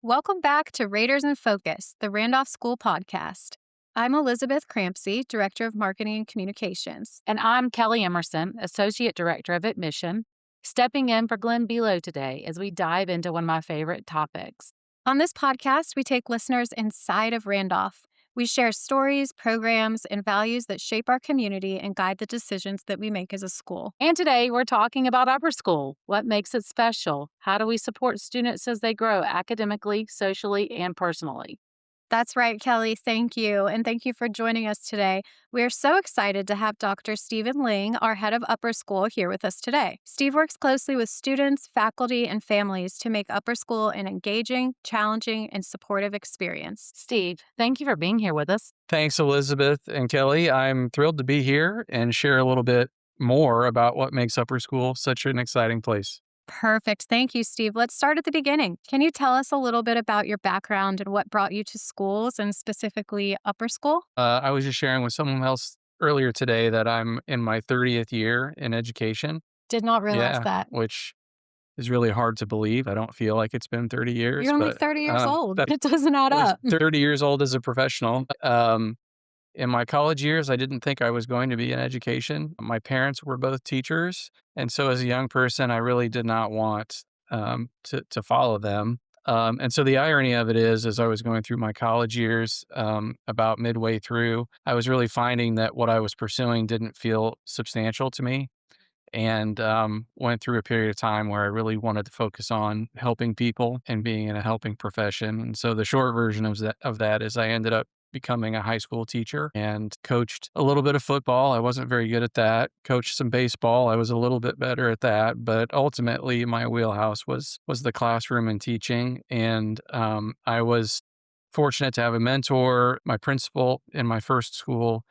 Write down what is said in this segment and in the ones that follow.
Welcome back to Raiders in Focus, the Randolph School podcast. I'm Elizabeth Crampsey, Director of Marketing and Communications. And I'm Kelly Emerson, Associate Director of Admission, stepping in for Glynn Below today as we dive into one of my favorite topics. On this podcast, we take listeners inside of Randolph. We share stories, programs, and values that shape our community and guide the decisions that we make as a school. And today we're talking about upper school. What makes it special? How do we support students as they grow academically, socially, and personally? That's right, Kelly. Thank you. And thank you for joining us today. We are so excited to have Dr. Stephen Lyng, our head of upper school, here with us today. Steve works closely with students, faculty, and families to make upper school an engaging, challenging, and supportive experience. Steve, thank you for being here with us. Thanks, Elizabeth and Kelly. I'm thrilled to be here and share a little bit more about what makes upper school such an exciting place. Perfect. Thank you, Steve. Let's start at the beginning. Can you tell us a little bit about your background and what brought you to schools and specifically upper school? I was just sharing with someone else earlier today that I'm in my 30th year in education. Did not realize that. Which is really hard to believe. I don't feel like it's been 30 years. You're only but, 30 years old. that It doesn't add was up. 30 years old as a professional. In my college years, I didn't think I was going to be in education. My parents were both teachers. And so as a young person, I really did not want to follow them. And so the irony of it is, as I was going through my college years, about midway through, I was really finding that what I was pursuing didn't feel substantial to me. And went through a period of time where I really wanted to focus on helping people and being in a helping profession. And so the short version of that is I ended up becoming a high school teacher and coached a little bit of football. I wasn't very good at that. Coached some baseball. I was a little bit better at that. But ultimately, my wheelhouse was the classroom and teaching. And I was fortunate to have a mentor. My principal in my first school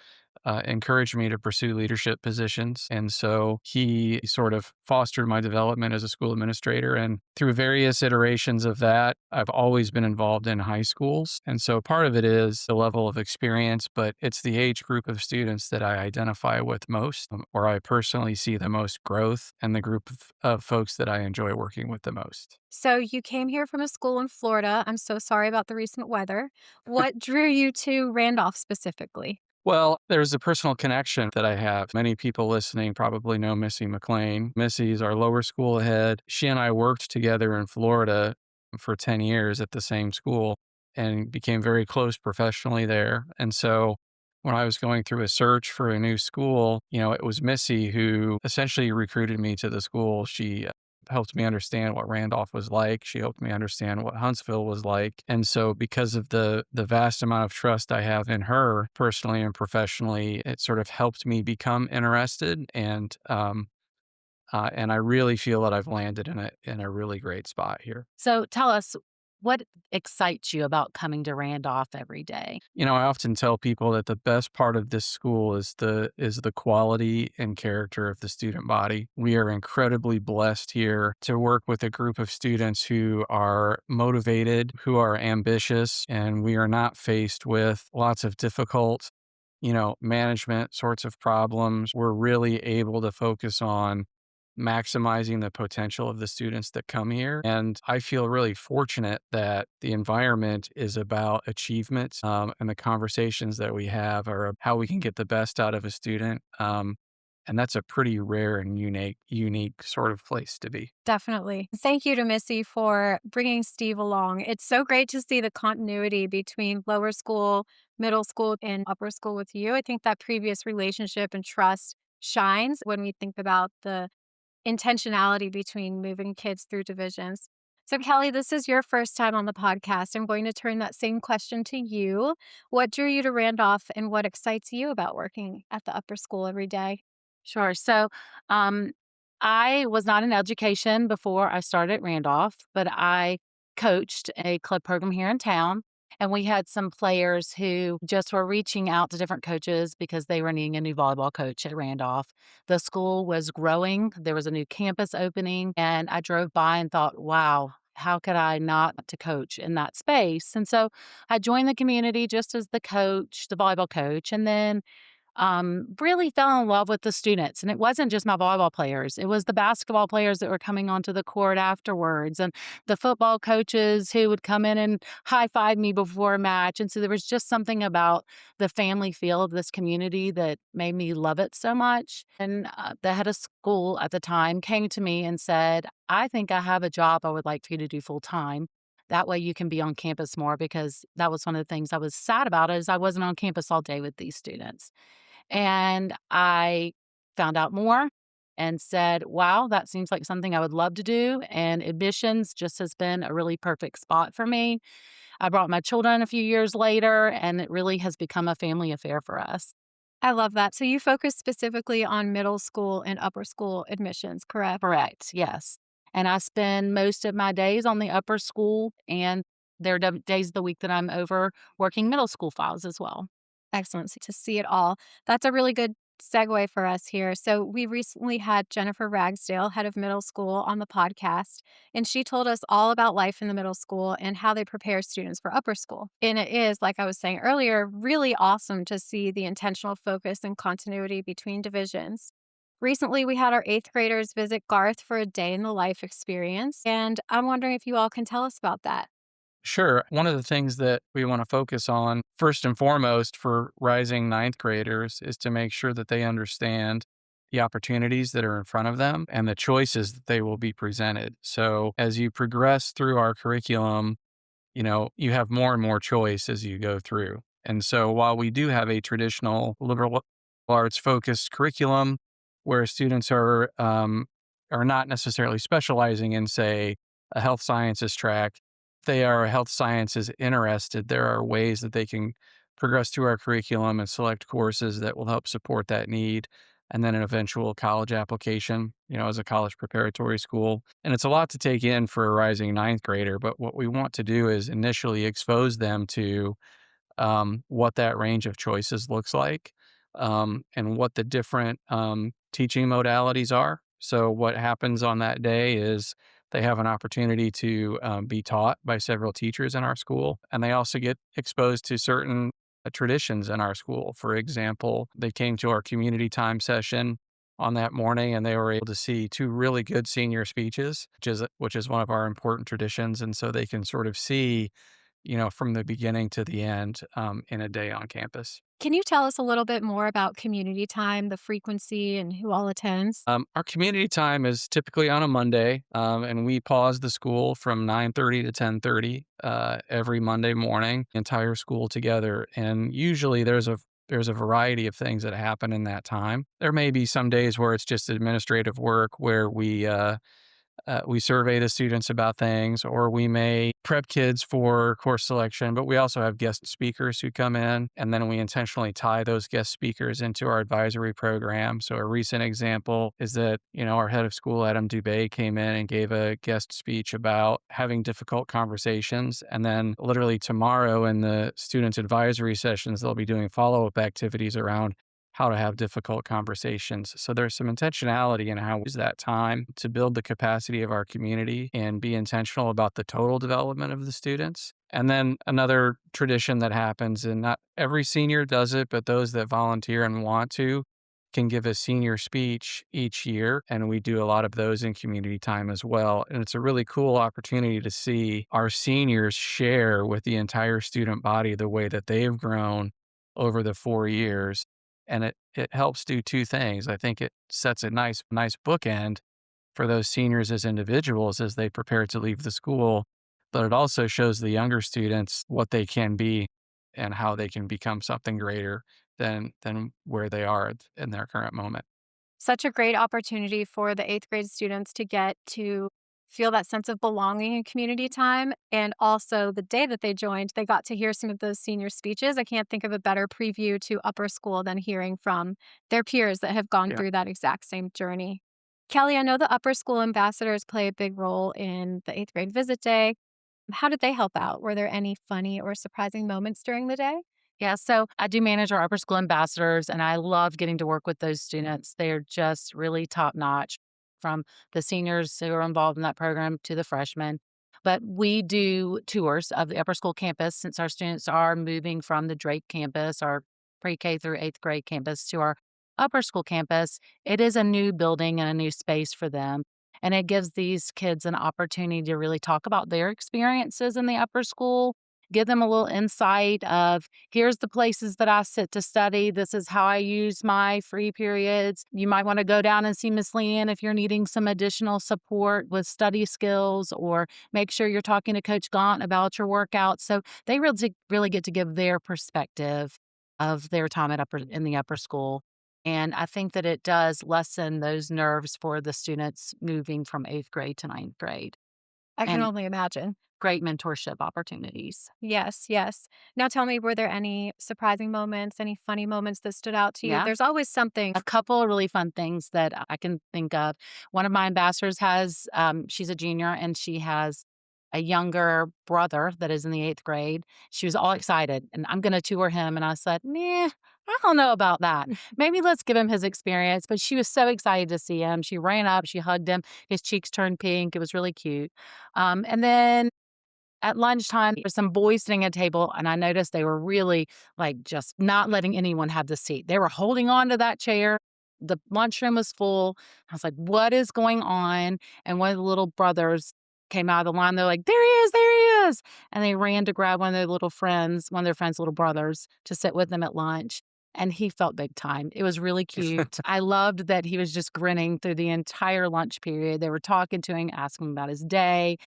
encouraged me to pursue leadership positions. And so he sort of fostered my development as a school administrator. And through various iterations of that, I've always been involved in high schools. And so part of it is the level of experience, but it's the age group of students that I identify with most, or I personally see the most growth, and the group of folks that I enjoy working with the most. So you came here from a school in Florida. I'm so sorry about the recent weather. What drew you to Randolph specifically? Well, there's a personal connection that I have. Many people listening probably know Missy McLean. Missy's our lower school head. She and I worked together in Florida for 10 years at the same school and became very close professionally there. And so when I was going through a search for a new school, it was Missy who essentially recruited me to the school. She helped me understand what Randolph was like. She helped me understand what Huntsville was like. And so because of the vast amount of trust I have in her personally and professionally, it sort of helped me become interested. And I really feel that I've landed in a really great spot here. So tell us, what excites you about coming to Randolph every day? I often tell people that the best part of this school is the quality and character of the student body. We are incredibly blessed here to work with a group of students who are motivated, who are ambitious, and we are not faced with lots of difficult, management sorts of problems. We're really able to focus on maximizing the potential of the students that come here. And I feel really fortunate that the environment is about achievement, and the conversations that we have are how we can get the best out of a student. And that's a pretty rare and unique sort of place to be. Definitely. Thank you to Missy for bringing Steve along. It's so great to see the continuity between lower school, middle school, and upper school with you. I think that previous relationship and trust shines when we think about the intentionality between moving kids through divisions. So, Kelly, this is your first time on the podcast. I'm going to turn that same question to you. What drew you to Randolph and what excites you about working at the upper school every day? Sure. So I was not in education before I started at Randolph, but I coached a club program here in town. And we had some players who just were reaching out to different coaches because they were needing a new volleyball coach at Randolph. The school was growing. There was a new campus opening. And I drove by and thought, wow, how could I not to coach in that space? And so I joined the community just as the coach, the volleyball coach. And then really fell in love with the students. And it wasn't just my volleyball players, it was the basketball players that were coming onto the court afterwards, and the football coaches who would come in and high five me before a match. And so there was just something about the family feel of this community that made me love it so much. And the head of school at the time came to me and said, I think I have a job I would like for you to do full time. That way you can be on campus more, because that was one of the things I was sad about is I wasn't on campus all day with these students. And I found out more and said, wow, that seems like something I would love to do. And admissions just has been a really perfect spot for me. I brought my children a few years later, and it really has become a family affair for us. I love that. So you focus specifically on middle school and upper school admissions, correct? Correct. Yes. And I spend most of my days on the upper school, and there are days of the week that I'm over working middle school files as well. Excellent. So to see it all. That's a really good segue for us here. So we recently had Jennifer Ragsdale, head of middle school, on the podcast, and she told us all about life in the middle school and how they prepare students for upper school. And it is, like I was saying earlier, really awesome to see the intentional focus and continuity between divisions. Recently, we had our eighth graders visit Garth for a day in the life experience, and I'm wondering if you all can tell us about that. Sure. One of the things that we want to focus on, first and foremost, for rising ninth graders is to make sure that they understand the opportunities that are in front of them and the choices that they will be presented. So, as you progress through our curriculum, you have more and more choice as you go through. And so while we do have a traditional liberal arts focused curriculum where students are not necessarily specializing in, say, a health sciences track, if they are health sciences interested, there are ways that they can progress through our curriculum and select courses that will help support that need. And then an eventual college application, as a college preparatory school. And it's a lot to take in for a rising ninth grader, but what we want to do is initially expose them to what that range of choices looks like, and what the different teaching modalities are. So, what happens on that day is they have an opportunity to be taught by several teachers in our school, and they also get exposed to certain traditions in our school. For example, they came to our community time session on that morning and they were able to see two really good senior speeches, which is one of our important traditions. And so they can sort of see, from the beginning to the end, in a day on campus. Can you tell us a little bit more about community time, the frequency, and who all attends? Our community time is typically on a Monday, and we pause the school from 9:30 to 10:30 every Monday morning, entire school together. And usually there's a variety of things that happen in that time. There may be some days where it's just administrative work, where we survey the students about things, or we may prep kids for course selection, but we also have guest speakers who come in, and then we intentionally tie those guest speakers into our advisory program. So a recent example is that, our head of school, Adam Dubé, came in and gave a guest speech about having difficult conversations. And then literally tomorrow in the students advisory sessions, they'll be doing follow-up activities around how to have difficult conversations. So there's some intentionality in how we use that time to build the capacity of our community and be intentional about the total development of the students. And then another tradition that happens, and not every senior does it, but those that volunteer and want to can give a senior speech each year. And we do a lot of those in community time as well. And it's a really cool opportunity to see our seniors share with the entire student body the way that they've grown over the 4 years. And it helps do two things. I think it sets a nice bookend for those seniors as individuals as they prepare to leave the school, but it also shows the younger students what they can be and how they can become something greater than where they are in their current moment. Such a great opportunity for the eighth grade students to get to feel that sense of belonging in community time. And also, the day that they joined, they got to hear some of those senior speeches. I can't think of a better preview to upper school than hearing from their peers that have gone Yeah. through that exact same journey. Kelly, I know the upper school ambassadors play a big role in the eighth grade visit day. How did they help out? Were there any funny or surprising moments during the day? Yeah, so I do manage our upper school ambassadors, and I love getting to work with those students. They're just really top notch, from the seniors who are involved in that program to the freshmen. But we do tours of the upper school campus since our students are moving from the Drake campus, our pre-K through 8th grade campus to our upper school campus, it is a new building and a new space for them. And it gives these kids an opportunity to really talk about their experiences in the upper school, give them a little insight of here's the places that I sit to study. This is how I use my free periods. You might want to go down and see Miss Leanne if you're needing some additional support with study skills, or make sure you're talking to Coach Gaunt about your workouts. So they really get to give their perspective of their time at upper in the upper school. And I think that it does lessen those nerves for the students moving from 8th grade to 9th grade, I can and only imagine. great mentorship opportunities. Yes, yes. Now tell me, were there any surprising moments, any funny moments that stood out to you? Yeah. There's always something. A couple of really fun things that I can think of. One of my ambassadors has, she's a junior and she has a younger brother that is in the 8th grade. She was all excited and I'm going to tour him. And I said, nah, I don't know about that. Maybe let's give him his experience. But she was so excited to see him. She ran up, she hugged him. His cheeks turned pink. It was really cute. And then at lunchtime, there were some boys sitting at a table, and I noticed they were really, like, just not letting anyone have the seat. They were holding on to that chair. The lunchroom was full. I was like, "What is going on?" And one of the little brothers came out of the line. They're like, "There he is, there he is." And they ran to grab one of their friends' little brothers to sit with them at lunch, and he felt big time. It was really cute. I loved that he was just grinning through the entire lunch period. They were talking to him, asking him about his day.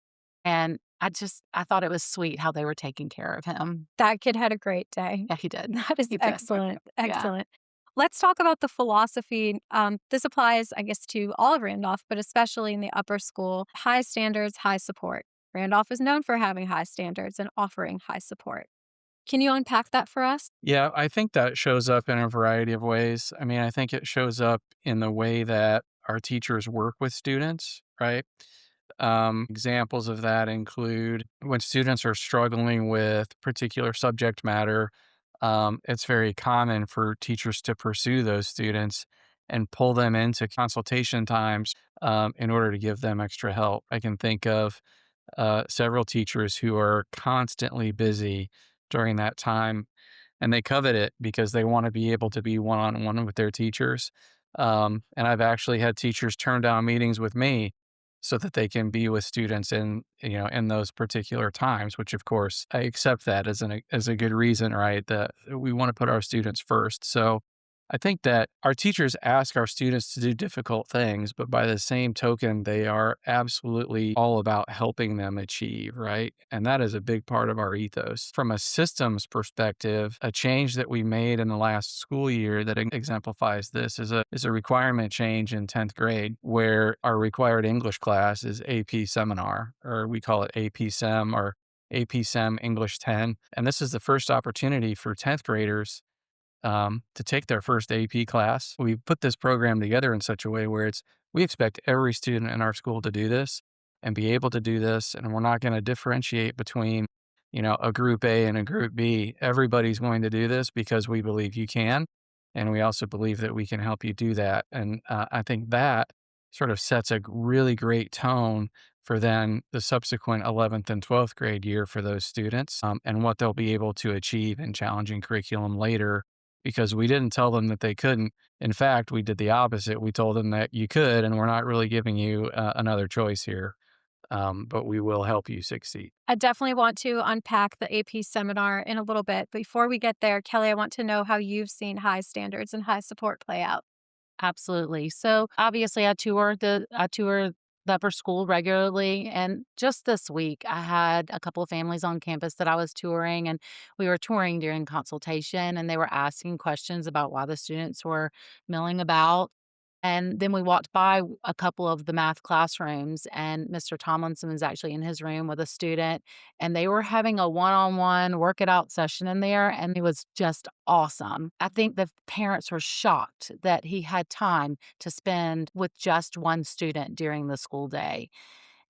And I thought it was sweet how they were taking care of him. That kid had a great day. Yeah, he did. That is He did. excellent, Yeah. excellent. Let's talk about the philosophy. This applies, I guess, to all of Randolph, but especially in the upper school. High standards, high support. Randolph is known for having high standards and offering high support. Can you unpack that for us? Yeah, I think that shows up in a variety of ways. I mean, I think it shows up in the way that our teachers work with students, right? Examples of that include when students are struggling with particular subject matter, it's very common for teachers to pursue those students and pull them into consultation times in order to give them extra help. I can think of several teachers who are constantly busy during that time and they covet it because they want to be able to be one on one with their teachers. And I've actually had teachers turn down meetings with me so that they can be with students in those particular times, which of course I accept that as a good reason, right? That we want to put our students first. So I think that our teachers ask our students to do difficult things, but by the same token, they are absolutely all about helping them achieve, right? And that is a big part of our ethos. From a systems perspective, a change that we made in the last school year that exemplifies this is a requirement change in 10th grade where our required English class is AP Seminar, or we call it AP Sem or AP Sem English 10. And this is the first opportunity for 10th graders to take their first AP class. We put this program together in such a way where we expect every student in our school to do this and be able to do this. And we're not going to differentiate between, a group A and a group B. Everybody's going to do this because we believe you can. And we also believe that we can help you do that. And I think that sort of sets a really great tone for then the subsequent 11th and 12th grade year for those students and what they'll be able to achieve in challenging curriculum later because we didn't tell them that they couldn't. In fact, we did the opposite. We told them that you could, and we're not really giving you another choice here, but we will help you succeed. I definitely want to unpack the AP seminar in a little bit. Before we get there, Kelly, I want to know how you've seen high standards and high support play out. Absolutely. So obviously I tour the upper school regularly, and just this week I had a couple of families on campus that I was touring, and we were touring during consultation and they were asking questions about why the students were milling about. And then we walked by a couple of the math classrooms, and Mr. Tomlinson was actually in his room with a student, and they were having a one-on-one work it out session in there, and it was just awesome. I think the parents were shocked that he had time to spend with just one student during the school day.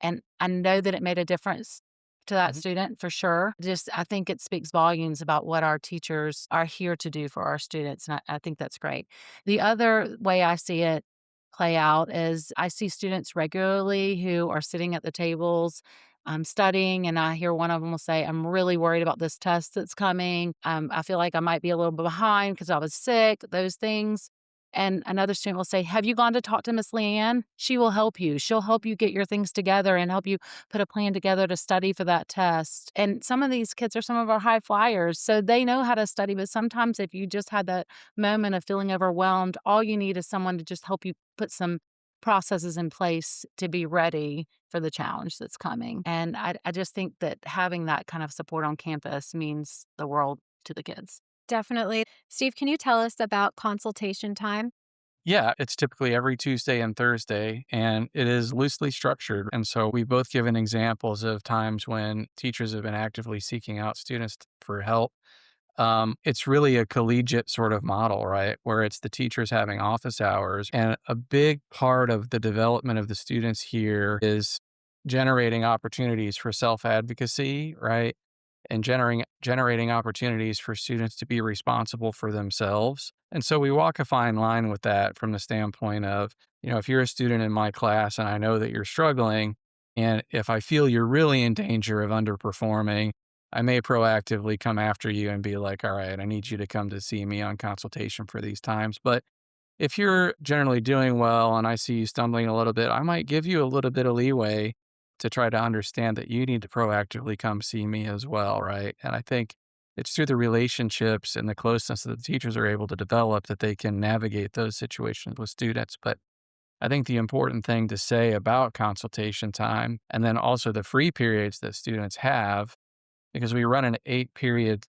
And I know that it made a difference to that Mhm. student for sure. Just I think it speaks volumes about what our teachers are here to do for our students, and I think that's great. The other way I see it play out is I see students regularly who are sitting at the tables, I'm studying and I hear one of them will say, I'm really worried about this test that's coming. I feel like I might be a little bit behind because I was sick, those things. And another student will say, have you gone to talk to Miss Leanne? She will help you. She'll help you get your things together and help you put a plan together to study for that test. And some of these kids are some of our high flyers, so they know how to study. But sometimes if you just had that moment of feeling overwhelmed, all you need is someone to just help you put some processes in place to be ready for the challenge that's coming. And I just think that having that kind of support on campus means the world to the kids. Definitely. Steve, can you tell us about consultation time? Yeah, it's typically every Tuesday and Thursday, and it is loosely structured. And so we've both given examples of times when teachers have been actively seeking out students for help. It's really a collegiate sort of model, right? Where it's the teachers having office hours. And a big part of the development of the students here is generating opportunities for self advocacy, right? And generating opportunities for students to be responsible for themselves. And so we walk a fine line with that from the standpoint of, if you're a student in my class and I know that you're struggling, and if I feel you're really in danger of underperforming, I may proactively come after you and be like, all right, I need you to come to see me on consultation for these times. But if you're generally doing well and I see you stumbling a little bit, I might give you a little bit of leeway to try to understand that you need to proactively come see me as well, right? And I think it's through the relationships and the closeness that the teachers are able to develop that they can navigate those situations with students. But I think the important thing to say about consultation time and then also the free periods that students have, because we run an 8 period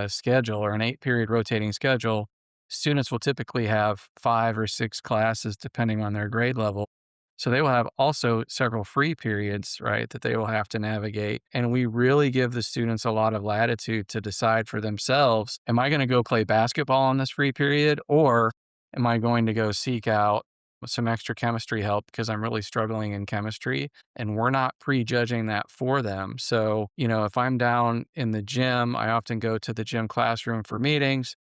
schedule or an 8 period rotating schedule, students will typically have 5 or 6 classes depending on their grade level. So they will have also several free periods, right, that they will have to navigate. And we really give the students a lot of latitude to decide for themselves, am I going to go play basketball on this free period, or am I going to go seek out some extra chemistry help because I'm really struggling in chemistry? And we're not prejudging that for them. So, if I'm down in the gym, I often go to the gym classroom for meetings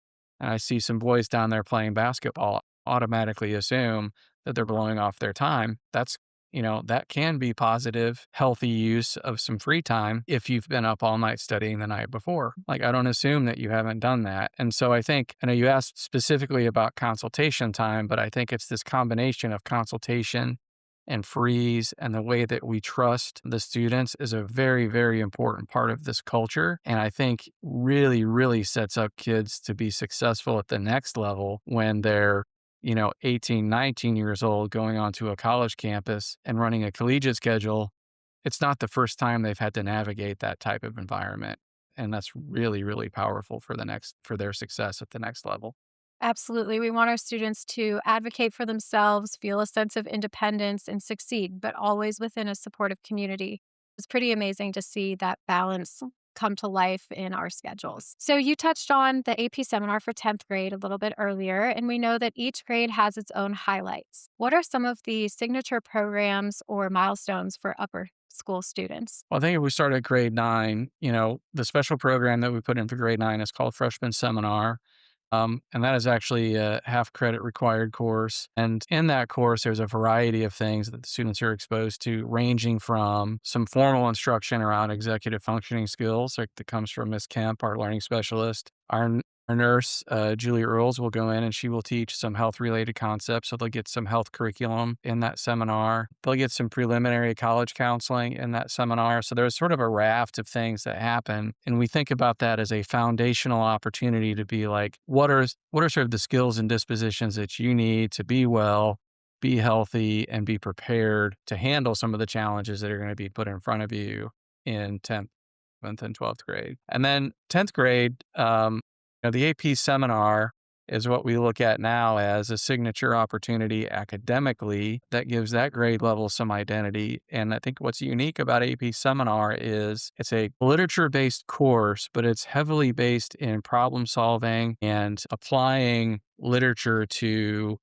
and I see some boys down there playing basketball, automatically assume that they're blowing off their time. That can be positive, healthy use of some free time if you've been up all night studying the night before. Like, I don't assume that you haven't done that. And so I know you asked specifically about consultation time, but I think it's this combination of consultation and freeze and the way that we trust the students is a very, very important part of this culture. And I think really, really sets up kids to be successful at the next level when they're 18, 19 years old going onto a college campus and running a collegiate schedule. It's not the first time they've had to navigate that type of environment. And that's really, really powerful for their success at the next level. Absolutely. We want our students to advocate for themselves, feel a sense of independence, and succeed, but always within a supportive community. It's pretty amazing to see that balance come to life in our schedules. So, you touched on the AP seminar for 10th grade a little bit earlier, and we know that each grade has its own highlights. What are some of the signature programs or milestones for upper school students? Well, I think if we start at grade 9, the special program that we put in for grade 9 is called Freshman Seminar. And that is actually a half credit required course. And in that course, there's a variety of things that the students are exposed to, ranging from some formal instruction around executive functioning skills, like that comes from Miss Kemp, our learning specialist. Our nurse, Julie Earls, will go in and she will teach some health related concepts. So they'll get some health curriculum in that seminar. They'll get some preliminary college counseling in that seminar. So there's sort of a raft of things that happen. And we think about that as a foundational opportunity to be like, what are sort of the skills and dispositions that you need to be well, be healthy, and be prepared to handle some of the challenges that are going to be put in front of you in 10th, 11th, and 12th grade. And then 10th grade, the AP seminar is what we look at now as a signature opportunity academically that gives that grade level some identity. And I think what's unique about AP seminar is it's a literature based course, but it's heavily based in problem solving and applying literature to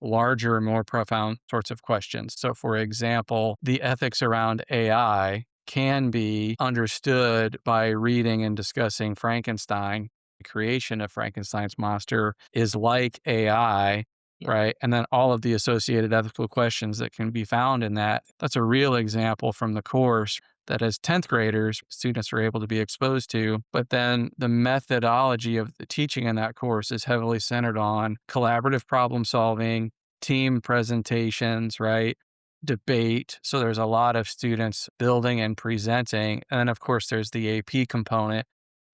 larger, more profound sorts of questions. So, for example, the ethics around AI can be understood by reading and discussing Frankenstein. The creation of Frankenstein's monster is like AI Yeah. right? And then all of the associated ethical questions that can be found in that. That's a real example from the course that as 10th graders, students are able to be exposed to. But then the methodology of the teaching in that course is heavily centered on collaborative problem solving, team presentations, right? Debate. So there's a lot of students building and presenting. And then, of course, there's the AP component,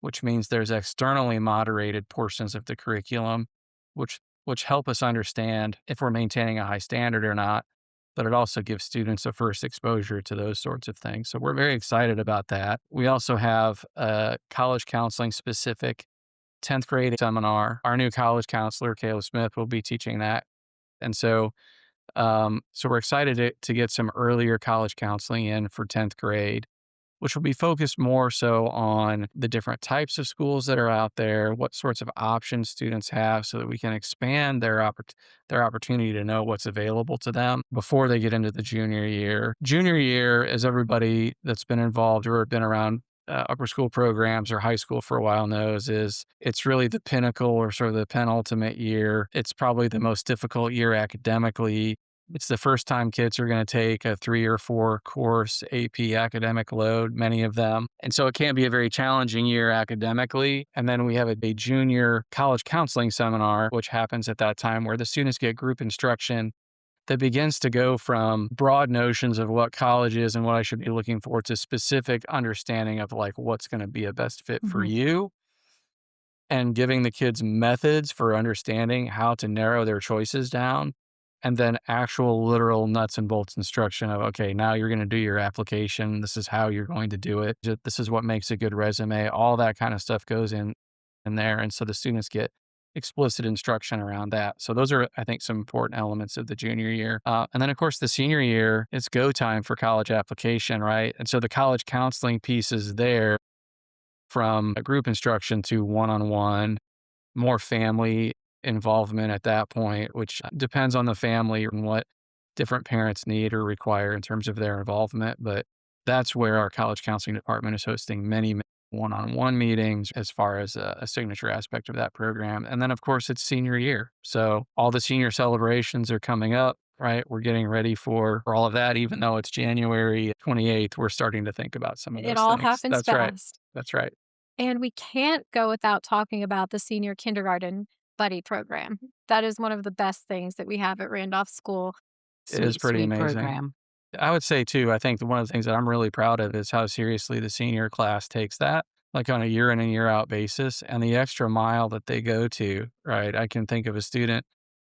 which means there's externally moderated portions of the curriculum, which help us understand if we're maintaining a high standard or not. But it also gives students a first exposure to those sorts of things. So we're very excited about that. We also have a college counseling specific 10th grade seminar. Our new college counselor, Caleb Smith, will be teaching that. And so we're excited to get some earlier college counseling in for 10th grade, which will be focused more so on the different types of schools that are out there, what sorts of options students have so that we can expand their opportunity to know what's available to them before they get into the junior year. Junior year, as everybody that's been involved or been around upper school programs or high school for a while knows, is it's really the pinnacle or sort of the penultimate year. It's probably the most difficult year academically. It's the first time kids are going to take a 3 or 4 course AP academic load, many of them. And so it can be a very challenging year academically. And then we have a junior college counseling seminar, which happens at that time where the students get group instruction that begins to go from broad notions of what college is and what I should be looking for to specific understanding of like what's going to be a best fit for Mhm. you, and giving the kids methods for understanding how to narrow their choices down, and then actual literal nuts and bolts instruction of, okay, now you're going to do your application. This is how you're going to do it. This is what makes a good resume. All that kind of stuff goes in there. And so the students get explicit instruction around that. So those are, I think, some important elements of the junior year. And then, of course, the senior year, it's go time for college application, right? And so the college counseling piece is there, from a group instruction to one-on-one, more family involvement at that point, which depends on the family and what different parents need or require in terms of their involvement. But that's where our college counseling department is hosting many one-on-one meetings as far as a signature aspect of that program. And then, of course, it's senior year. So all the senior celebrations are coming up, right? We're getting ready for all of that. Even though it's January 28th, we're starting to think about some of It those all things. happens That's right. fast. That's right. And we can't go without talking about the senior kindergarten buddy program. That is one of the best things that we have at Randolph School. It is Sweet, pretty sweet amazing. program. I would say too, I think one of the things that I'm really proud of is how seriously the senior class takes that, like on a year in and year out basis, and the extra mile that they go to, right? I can think of a student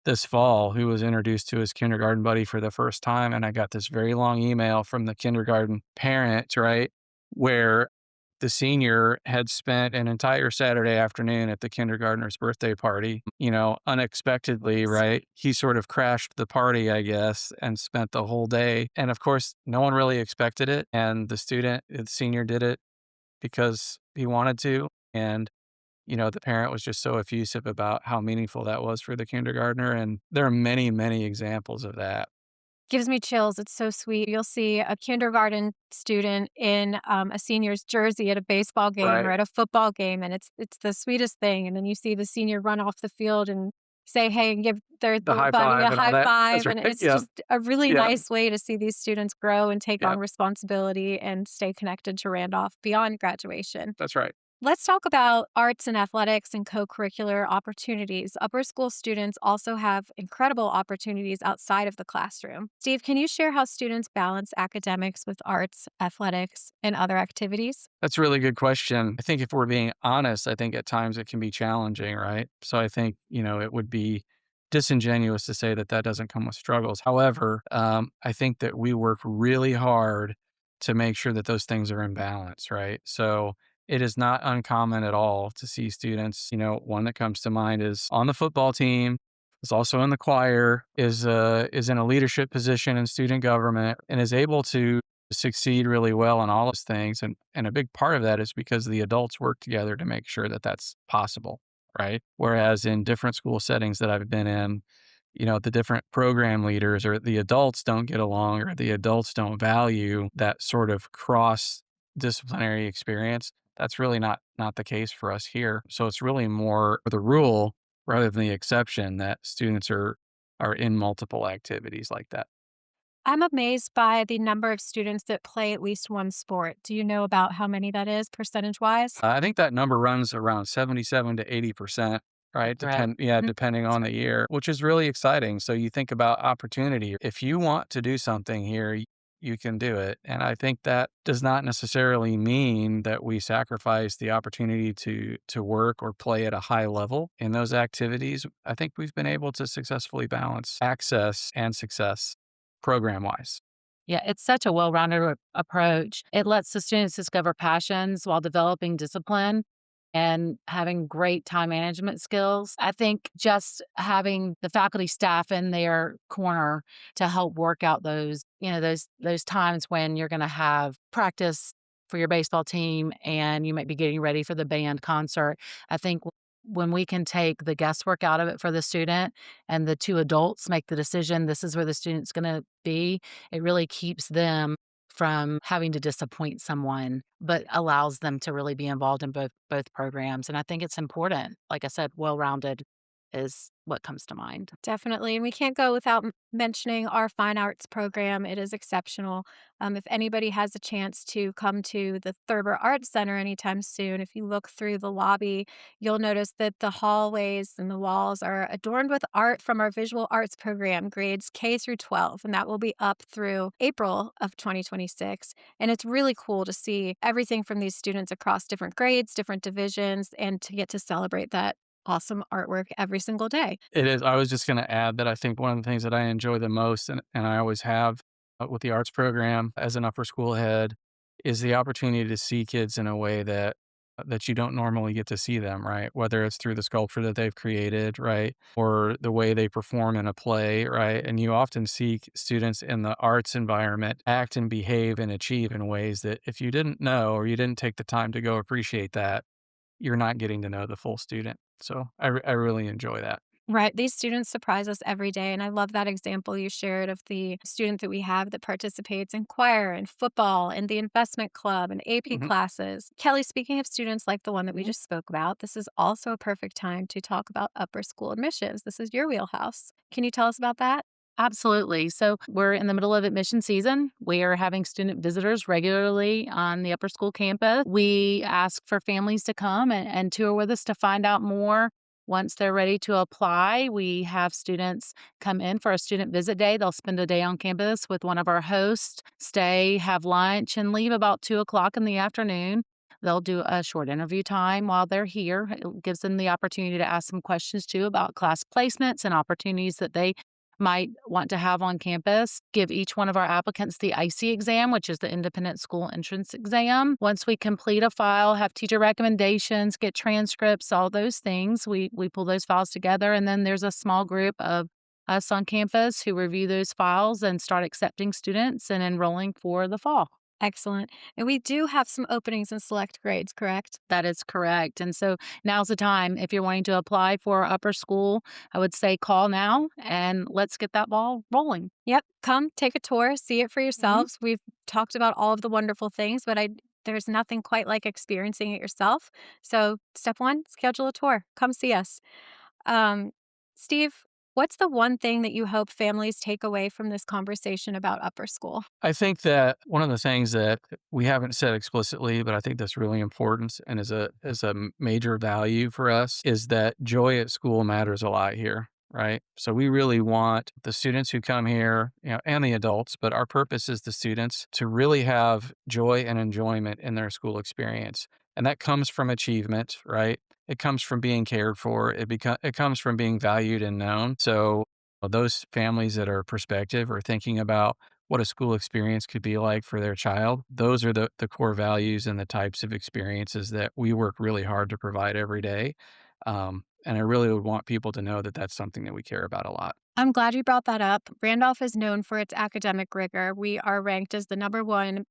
this fall who was introduced to his kindergarten buddy for the first time. And I got this very long email from the kindergarten parent, right? Where the senior had spent an entire Saturday afternoon at the kindergartner's birthday party, unexpectedly, right? He sort of crashed the party, I guess, and spent the whole day. And of course, no one really expected it. And the senior did it because he wanted to. And the parent was just so effusive about how meaningful that was for the kindergartner. And there are many, many examples of that. Gives me chills. It's so sweet. You'll see a kindergarten student in a senior's jersey at a baseball game or Right. at a football game, and it's the sweetest thing. And then you see the senior run off the field and say hey and give their The high buddy a five and all high that. That's five, right. and it's Yeah. just a really Yeah. nice way to see these students grow and take Yeah. on responsibility and stay connected to Randolph beyond graduation. That's right. Let's talk about arts and athletics and co-curricular opportunities. Upper school students also have incredible opportunities outside of the classroom. Steve, can you share how students balance academics with arts, athletics, and other activities? That's a really good question. I think if we're being honest, I think at times it can be challenging, right? So I think, it would be disingenuous to say that that doesn't come with struggles. However, I think that we work really hard to make sure that those things are in balance, right? So it is not uncommon at all to see students, one that comes to mind is on the football team, is also in the choir, is in a leadership position in student government, and is able to succeed really well in all those things. And a big part of that is because the adults work together to make sure that that's possible, right? Whereas in different school settings that I've been in, the different program leaders or the adults don't get along, or the adults don't value that sort of cross disciplinary experience. That's really not the case for us here. So it's really more the rule rather than the exception that students are are in multiple activities like that. I'm amazed by the number of students that play at least one sport. Do you know about how many that is percentage-wise? I think that number runs around 77 to 80%, right? Correct. Mhm. Depending on the year, which is really exciting. So you think about opportunity. If you want to do something here, you can do it. And I think that does not necessarily mean that we sacrifice the opportunity to work or play at a high level in those activities. I think we've been able to successfully balance access and success program wise. Yeah, it's such a well-rounded approach. It lets the students discover passions while developing discipline and having great time management skills. I think just having the faculty staff in their corner to help work out those, those times when you're going to have practice for your baseball team and you might be getting ready for the band concert. I think when we can take the guesswork out of it for the student and the two adults make the decision, this is where the student's going to be, it really keeps them from having to disappoint someone, but allows them to really be involved in both programs, and I think it's important. Like I said, well-rounded is what comes to mind. Definitely, and we can't go without mentioning our fine arts program. It is exceptional. If anybody has a chance to come to the Thurber Arts Center anytime soon, if you look through the lobby, you'll notice that the hallways and the walls are adorned with art from our visual arts program, grades K through 12, and that will be up through April of 2026. And it's really cool to see everything from these students across different grades, different divisions, and to get to celebrate that awesome artwork every single day. It is. I was just going to add that I think one of the things that I enjoy the most, and I always have with the arts program as an upper school head, is the opportunity to see kids in a way that you don't normally get to see them, right? Whether it's through the sculpture that they've created, right, or the way they perform in a play, right? And you often see students in the arts environment act and behave and achieve in ways that if you didn't know or you didn't take the time to go appreciate that, you're not getting to know the full student. So I really enjoy that. Right. These students surprise us every day. And I love that example you shared of the student that we have that participates in choir and football and the investment club and AP Mhm. classes. Kelly, speaking of students like the one that we Mhm. just spoke about, this is also a perfect time to talk about upper school admissions. This is your wheelhouse. Can you tell us about that? Absolutely. So we're in the middle of admission season. We are having student visitors regularly on the upper school campus. We ask for families to come and tour with us to find out more. Once they're ready to apply, we have students come in for a student visit day. They'll spend a day on campus with one of our hosts, stay, have lunch, and leave about 2 o'clock in the afternoon. They'll do a short interview time while they're here. It gives them the opportunity to ask some questions too about class placements and opportunities that they might want to have on campus, give each one of our applicants the IC exam, which is the independent school entrance exam. Once we complete a file, have teacher recommendations, get transcripts, all those things, we pull those files together. And then there's a small group of us on campus who review those files and start accepting students and enrolling for the fall. Excellent. And we do have some openings in select grades, correct? That is correct. And so now's the time. If you're wanting to apply for upper school, I would say call now and let's get that ball rolling. Yep. Come take a tour, see it for Mhm. yourselves. We've talked about all of the wonderful things, but there's nothing quite like experiencing it yourself. So, step one, schedule a tour. Come see us. Um, Steve, what's the one thing that you hope families take away from this conversation about upper school? I think that one of the things that we haven't said explicitly, but I think that's really important and is a major value for us is that joy at school matters a lot here, right? So we really want the students who come here, and the adults, but our purpose is the students to really have joy and enjoyment in their school experience. And that comes from achievement, right? It comes from being cared for. It comes from being valued and known. So those families that are prospective or thinking about what a school experience could be like for their child. Those are the core values and the types of experiences that we work really hard to provide every day. And I really would want people to know that that's something that we care about a lot. I'm glad you brought that up. Randolph is known for its academic rigor. We are ranked as the number one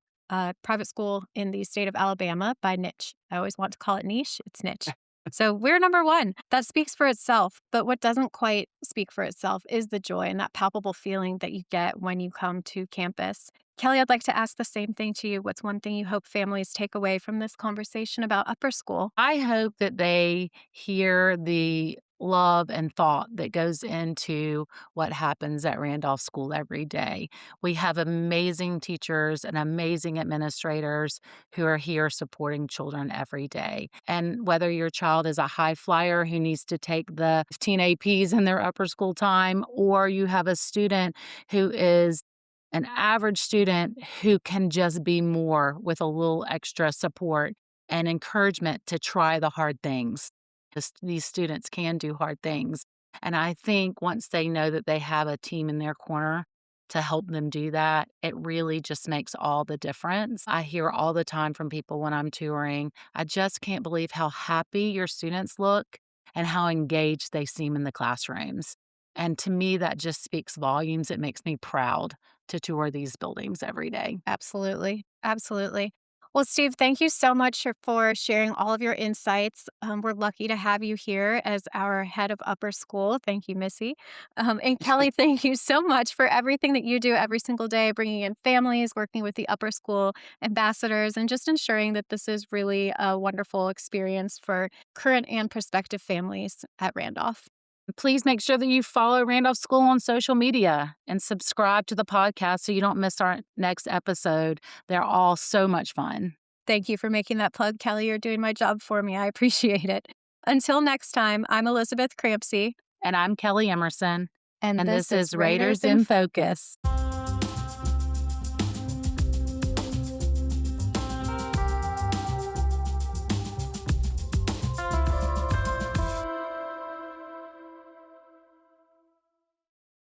private school in the state of Alabama by niche. I always want to call it niche, it's niche. So we're number one. That speaks for itself. But what doesn't quite speak for itself is the joy and that palpable feeling that you get when you come to campus. Kelly, I'd like to ask the same thing to you. What's one thing you hope families take away from this conversation about upper school? I hope that they hear the love and thought that goes into what happens at Randolph School every day. We have amazing teachers and amazing administrators who are here supporting children every day. And whether your child is a high flyer who needs to take the 15 APs in their upper school time, or you have a student who is an average student who can just be more with a little extra support and encouragement to try the hard things. These students can do hard things. And I think once they know that they have a team in their corner to help them do that, it really just makes all the difference. I hear all the time from people when I'm touring, I just can't believe how happy your students look and how engaged they seem in the classrooms. And to me, that just speaks volumes. It makes me proud to tour these buildings every day. Absolutely. Absolutely. Well, Steve, thank you so much for sharing all of your insights. We're lucky to have you here as our head of upper school. Thank you, Missy. And Kelly, thank you so much for everything that you do every single day, bringing in families, working with the upper school ambassadors, and just ensuring that this is really a wonderful experience for current and prospective families at Randolph. Please make sure that you follow Randolph School on social media and subscribe to the podcast so you don't miss our next episode. They're all so much fun. Thank you for making that plug, Kelly. You're doing my job for me. I appreciate it. Until next time, I'm Elizabeth Crampsey, And I'm Kelly Emerson, and and this this is is Raiders Raiders in in Focus.